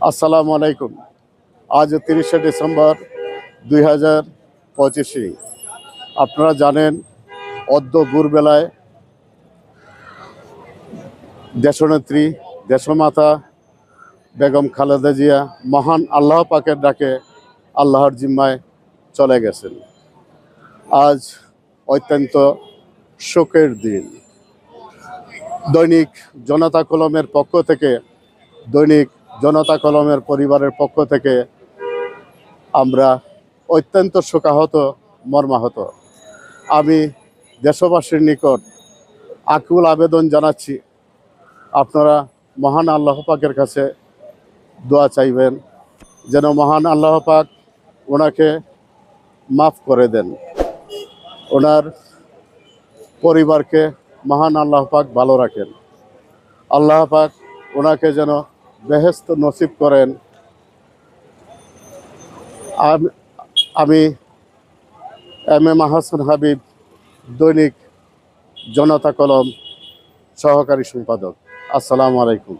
আসসালামু আলাইকুম। আজ 30শে ডিসেম্বর 2025। আপনারা জানেন অদ্য ভোরবেলায় দেশনেত্রী দেশমাতা বেগম খালেদা জিয়া মহান আল্লাহ পাকের ডাকে আল্লাহর জিম্মায় চলে গেছেন। আজ অত্যন্ত শোকের দিন। দৈনিক জনতা কলমের পক্ষ থেকে দৈনিক জনতা কলমের পরিবারের পক্ষ থেকে আমরা অত্যন্ত শোকাহত মর্মাহত। আমি দেশবাসীর নিকট আকুল আবেদন জানাচ্ছি, আপনারা মহান আল্লাহ পাকের কাছে দোয়া চাইবেন যেন মহান আল্লাহ পাক ওনাকে মাফ করে দেন, ওনার পরিবারকে মহান আল্লাহ পাক ভালো রাখেন। আল্লাহ পাক ওনাকে যেন বেহেশত নসিব করেন। আমি হাসান হাবিব, দৈনিক জনতা কলম সহকারী সম্পাদক। আসসালামু আলাইকুম।